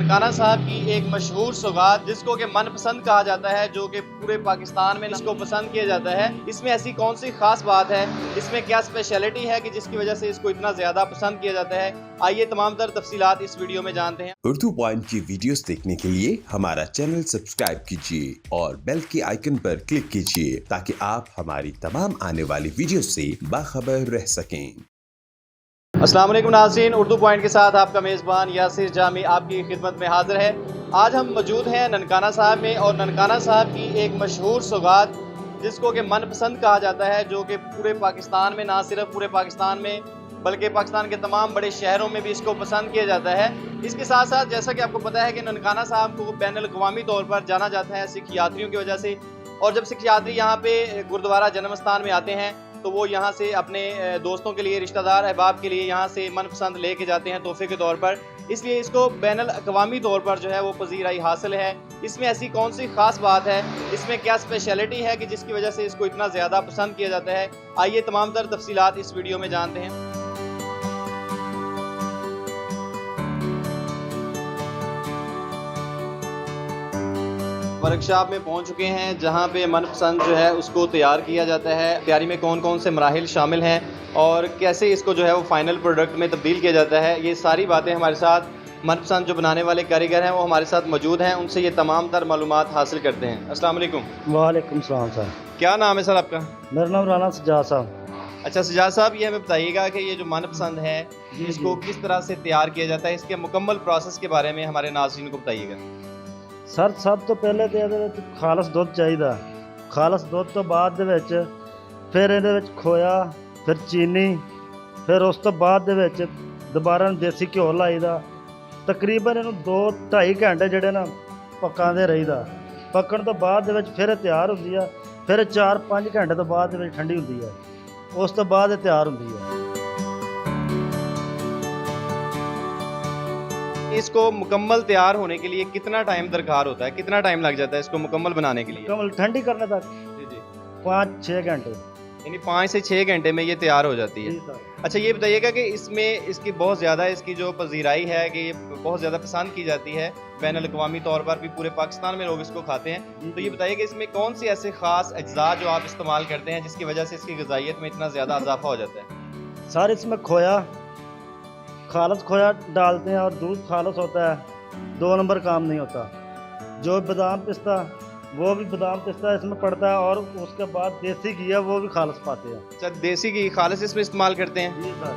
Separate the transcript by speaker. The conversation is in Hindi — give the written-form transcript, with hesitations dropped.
Speaker 1: ननकाना साहब की एक मशहूर सौगात जिसको कि मनपसंद कहा जाता है, जो कि पूरे पाकिस्तान में इसको पसंद किया जाता है। इसमें ऐसी कौन सी खास बात है, इसमें क्या स्पेशलिटी है कि जिसकी वजह से इसको इतना ज्यादा पसंद किया जाता है। आइए तमाम तर तफसीलात इस वीडियो में जानते हैं।
Speaker 2: उर्दू पॉइंट की वीडियोस देखने के लिए हमारा चैनल सब्सक्राइब कीजिए और बेल के आइकन पर क्लिक कीजिए ताकि आप हमारी तमाम आने वाली वीडियो से बाखबर रह सकें।
Speaker 1: अस्सलाम वालेकुम नाज़रीन, उर्दू पॉइंट के साथ आपका मेज़बान यासिर जामी आपकी खिदमत में हाजिर है। आज हम मौजूद हैं ननकाना साहब में और ननकाना साहब की एक मशहूर सौगात जिसको कि मनपसंद कहा जाता है, जो कि पूरे पाकिस्तान में, ना सिर्फ पूरे पाकिस्तान में बल्कि पाकिस्तान के तमाम बड़े शहरों में भी इसको पसंद किया जाता है। इसके साथ साथ जैसा कि आपको पता है कि ननकाना साहब को बैनुल-अक़वामी तौर पर जाना जाता है सिख यात्रियों की वजह से। और जब सिख यात्री यहाँ पे गुरुद्वारा जन्म स्थान में आते हैं तो वो यहाँ से अपने दोस्तों के लिए, रिश्तेदार अहबाब के लिए यहाँ से मनपसंद लेके जाते हैं तोहफे के तौर पर। इसलिए इसको बैनुल-अक़वामी तौर पर जो है वो पज़ीराई हासिल है। इसमें ऐसी कौन सी ख़ास बात है, इसमें क्या स्पेशलिटी है कि जिसकी वजह से इसको इतना ज़्यादा पसंद किया जाता है। आइए तमाम तर तफसीलात इस वीडियो में जानते हैं। वर्कशॉप में पहुंच चुके हैं जहां पे मनपसंद जो है उसको तैयार किया जाता है। तैयारी में कौन कौन से मराहिल शामिल हैं और कैसे इसको जो है वो फाइनल प्रोडक्ट में तब्दील किया जाता है, ये सारी बातें हमारे साथ मनपसंद जो बनाने वाले कारीगर हैं वो हमारे साथ मौजूद हैं। उनसे ये तमाम तर मालूमात हासिल करते हैं। अस्सलाम वालेकुम।
Speaker 3: वालेकुम सलाम सर।
Speaker 1: क्या नाम है सर आपका?
Speaker 3: मेरा नाम राना सजाद साहब।
Speaker 1: अच्छा सजाद साहब, ये हमें बताइएगा कि ये जो मनपसंद है इसको किस तरह से तैयार किया जाता है, इसके मुकम्मल प्रोसेस के बारे में हमारे नाज़रीन को बताइएगा।
Speaker 3: सर सब तो पहले तो ਇਹਦੇ ਵਿੱਚ ਖਾਲਸ ਦੁੱਧ ਚਾਹੀਦਾ। ਖਾਲਸ ਦੁੱਧ ਤੋਂ ਬਾਅਦ ਦੇ ਵਿੱਚ ਫਿਰ ਇਹਦੇ ਵਿੱਚ ਖੋਇਆ, ਫਿਰ ਚੀਨੀ, ਫਿਰ ਉਸ ਤੋਂ ਬਾਅਦ ਦੇ ਵਿੱਚ ਦੁਬਾਰਾ ਦੇਸੀ ਘਿਓ ਲਾਈਦਾ। ਤਕਰੀਬਨ ਇਹਨੂੰ 2-2.5 ਘੰਟੇ ਜਿਹੜੇ ਨਾ ਪਕਾਉਂਦੇ ਰਹੀਦਾ। ਪੱਕਣ ਤੋਂ ਬਾਅਦ ਦੇ ਵਿੱਚ ਫਿਰ ਇਹ ਤਿਆਰ ਹੁੰਦੀ ਆ। ਫਿਰ 4-5 ਘੰਟੇ ਤੋਂ ਬਾਅਦ ਦੇ ਵਿੱਚ ਠੰਡੀ ਹੁੰਦੀ ਹੈ। ਉਸ ਤੋਂ ਬਾਅਦ ਇਹ ਤਿਆਰ ਹੁੰਦੀ ਹੈ।
Speaker 1: इसको मुकम्मल तैयार होने के लिए कितना टाइम दरकार होता है, कितना टाइम लग जाता है इसको मुकम्मल बनाने के लिए?
Speaker 3: कमल ठंडी करने तक
Speaker 1: जी जी
Speaker 3: 5-6 घंटे,
Speaker 1: यानी 5 से 6 घंटे में ये तैयार हो जाती है।
Speaker 3: जी सर।
Speaker 1: अच्छा ये बताइएगा कि इसमें इसकी बहुत ज़्यादा इसकी जो पजीराई है कि ये बहुत ज़्यादा पसंद की जाती है बैनुल-अक़वामी तौर पर भी, पूरे पाकिस्तान में लोग इसको खाते हैं। तो ये बताइए कि इसमें कौन से ऐसे ख़ास अज्जा जो आप इस्तेमाल करते हैं जिसकी वजह से इसकी ग़िज़ाइयत में इतना ज़्यादा इजाफा हो जाता है?
Speaker 3: सर इसमें खोया, खालस खोया डालते हैं और दूध खालस होता है। 2 नंबर काम नहीं होता। जो बादाम पिस्ता वो भी बादाम पिस्ता इसमें पड़ता है और उसके बाद देसी घी है वो भी खालस पाते हैं।
Speaker 1: अच्छा, देसी घी खालिस इसमें इस्तेमाल करते हैं?
Speaker 3: जी सर।